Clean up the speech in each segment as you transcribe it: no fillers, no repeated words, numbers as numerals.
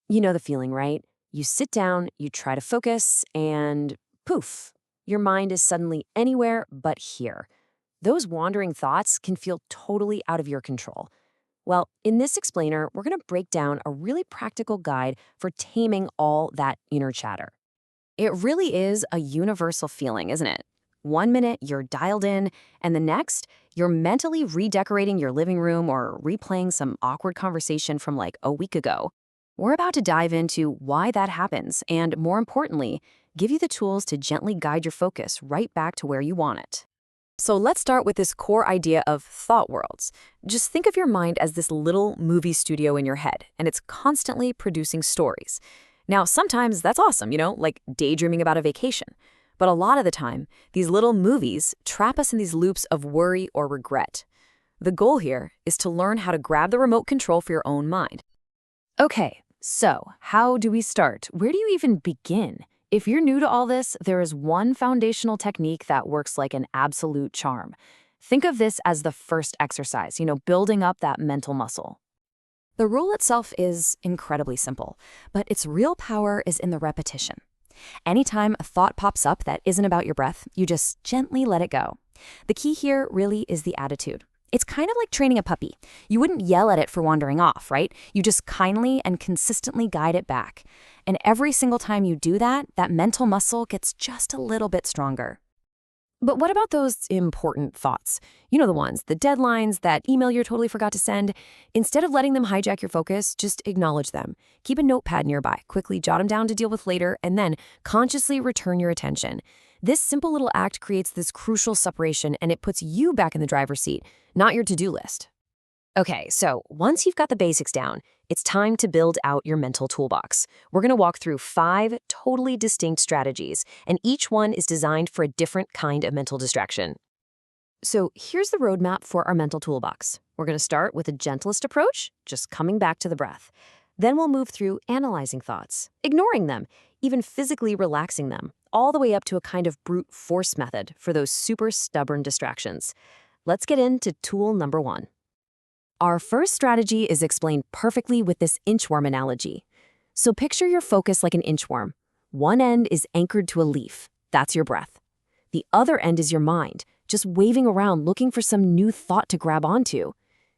You know the feeling, right? You sit down, you try to focus, and poof, your mind is suddenly anywhere but here. Those wandering thoughts can feel totally out of your control. Well, in this explainer, we're going to break down a really practical guide for taming all that inner chatter. It really is a universal feeling, isn't it? One minute you're dialed in, and the next, you're mentally redecorating your living room or replaying some awkward conversation from like a week ago. We're about to dive into why that happens, and more importantly, give you the tools to gently guide your focus right back to where you want it. So let's start with this core idea of thought worlds. Just think of your mind as this little movie studio in your head, and it's constantly producing stories. Now, sometimes that's awesome, like daydreaming about a vacation. But a lot of the time, these little movies trap us in these loops of worry or regret. The goal here is to learn how to grab the remote control for your own mind. Okay, so how do we start? Where do you even begin? If you're new to all this, there is one foundational technique that works like an absolute charm. Think of this as the first exercise, building up that mental muscle. The rule itself is incredibly simple, but its real power is in the repetition. Anytime a thought pops up that isn't about your breath, you just gently let it go. The key here really is the attitude. It's kind of like training a puppy. You wouldn't yell at it for wandering off, right? You just kindly and consistently guide it back. And every single time you do that, that mental muscle gets just a little bit stronger. But what about those important thoughts? You know the ones, the deadlines, that email you totally forgot to send. Instead of letting them hijack your focus, just acknowledge them. Keep a notepad nearby, quickly jot them down to deal with later, and then consciously return your attention. This simple little act creates this crucial separation, and it puts you back in the driver's seat, not your to-do list. Okay, so once you've got the basics down, it's time to build out your mental toolbox. We're going to walk through 5 totally distinct strategies, and each one is designed for a different kind of mental distraction. So here's the roadmap for our mental toolbox. We're going to start with the gentlest approach, just coming back to the breath. Then we'll move through analyzing thoughts, ignoring them, even physically relaxing them, all the way up to a kind of brute force method for those super stubborn distractions. Let's get into tool number 1. Our first strategy is explained perfectly with this inchworm analogy. So picture your focus like an inchworm. One end is anchored to a leaf. That's your breath. The other end is your mind, just waving around looking for some new thought to grab onto.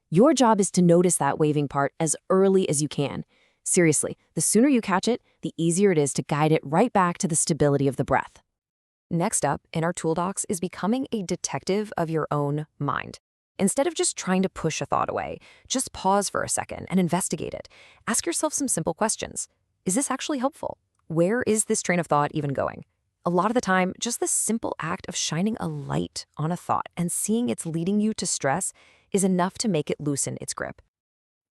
Your job is to notice that waving part as early as you can. Seriously, the sooner you catch it, the easier it is to guide it right back to the stability of the breath. Next up in our toolbox is becoming a detective of your own mind. Instead of just trying to push a thought away, just pause for a second and investigate it. Ask yourself some simple questions. Is this actually helpful? Where is this train of thought even going? A lot of the time, just the simple act of shining a light on a thought and seeing it's leading you to stress is enough to make it loosen its grip.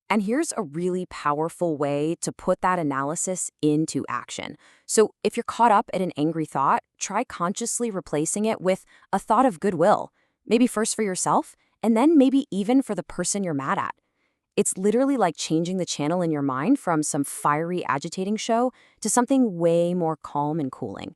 And here's a really powerful way to put that analysis into action. So if you're caught up in an angry thought, try consciously replacing it with a thought of goodwill, maybe first for yourself, and then maybe even for the person you're mad at. It's literally like changing the channel in your mind from some fiery, agitating show to something way more calm and cooling.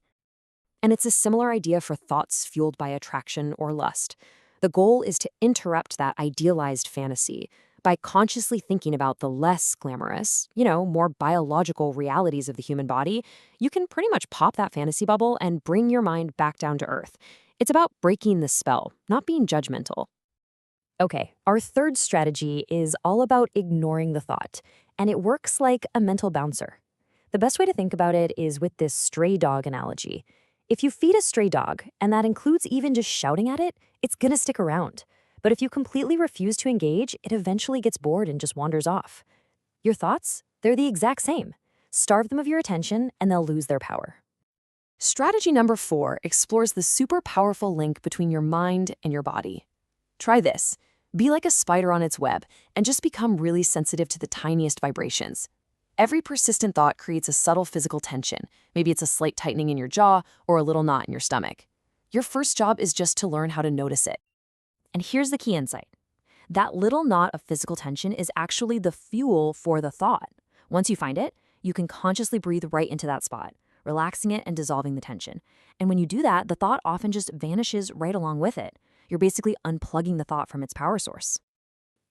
And it's a similar idea for thoughts fueled by attraction or lust. The goal is to interrupt that idealized fantasy by consciously thinking about the less glamorous, more biological realities of the human body. You can pretty much pop that fantasy bubble and bring your mind back down to earth. It's about breaking the spell, not being judgmental. Okay, our third strategy is all about ignoring the thought, and it works like a mental bouncer. The best way to think about it is with this stray dog analogy. If you feed a stray dog, and that includes even just shouting at it, it's gonna stick around. But if you completely refuse to engage, it eventually gets bored and just wanders off. Your thoughts? They're the exact same. Starve them of your attention, and they'll lose their power. Strategy number 4 explores the super powerful link between your mind and your body. Try this. Be like a spider on its web and just become really sensitive to the tiniest vibrations. Every persistent thought creates a subtle physical tension. Maybe it's a slight tightening in your jaw or a little knot in your stomach. Your first job is just to learn how to notice it. And here's the key insight. That little knot of physical tension is actually the fuel for the thought. Once you find it, you can consciously breathe right into that spot, relaxing it and dissolving the tension. And when you do that, the thought often just vanishes right along with it. You're basically unplugging the thought from its power source.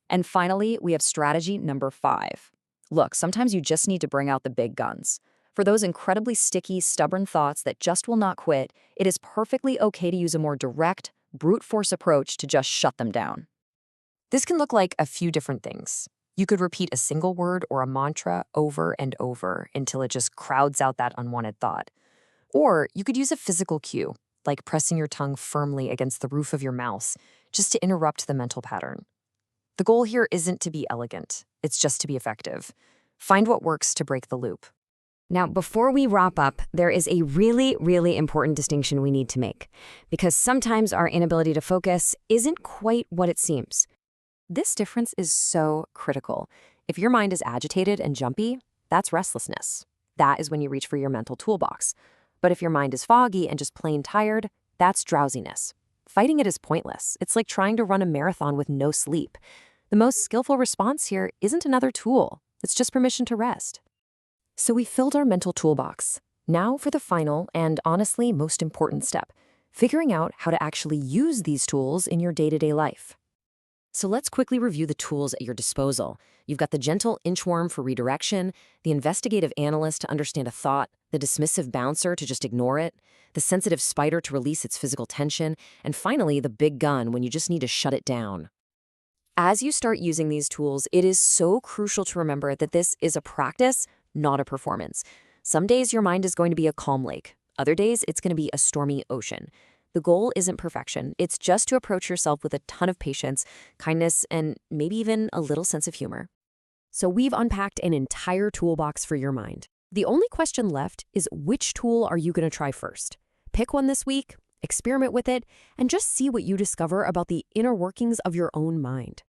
And finally, we have strategy number 5. Look, sometimes you just need to bring out the big guns. For those incredibly sticky, stubborn thoughts that just will not quit, it is perfectly okay to use a more direct, brute force approach to just shut them down. This can look like a few different things. You could repeat a single word or a mantra over and over until it just crowds out that unwanted thought. Or you could use a physical cue, like pressing your tongue firmly against the roof of your mouth, just to interrupt the mental pattern. The goal here isn't to be elegant, it's just to be effective. Find what works to break the loop. Now, before we wrap up, there is a really, really important distinction we need to make, because sometimes our inability to focus isn't quite what it seems. This difference is so critical. If your mind is agitated and jumpy, that's restlessness. That is when you reach for your mental toolbox. But if your mind is foggy and just plain tired, that's drowsiness. Fighting it is pointless. It's like trying to run a marathon with no sleep. The most skillful response here isn't another tool. It's just permission to rest. So we filled our mental toolbox. Now for the final and honestly most important step, figuring out how to actually use these tools in your day-to-day life. So let's quickly review the tools at your disposal. You've got the gentle inchworm for redirection, the investigative analyst to understand a thought, the dismissive bouncer to just ignore it, the sensitive spider to release its physical tension, and finally the big gun when you just need to shut it down. As you start using these tools, it is so crucial to remember that this is a practice, not a performance. Some days your mind is going to be a calm lake. Other days it's going to be a stormy ocean. The goal isn't perfection. It's just to approach yourself with a ton of patience, kindness, and maybe even a little sense of humor. So we've unpacked an entire toolbox for your mind. The only question left is which tool are you going to try first? Pick one this week, experiment with it, and just see what you discover about the inner workings of your own mind.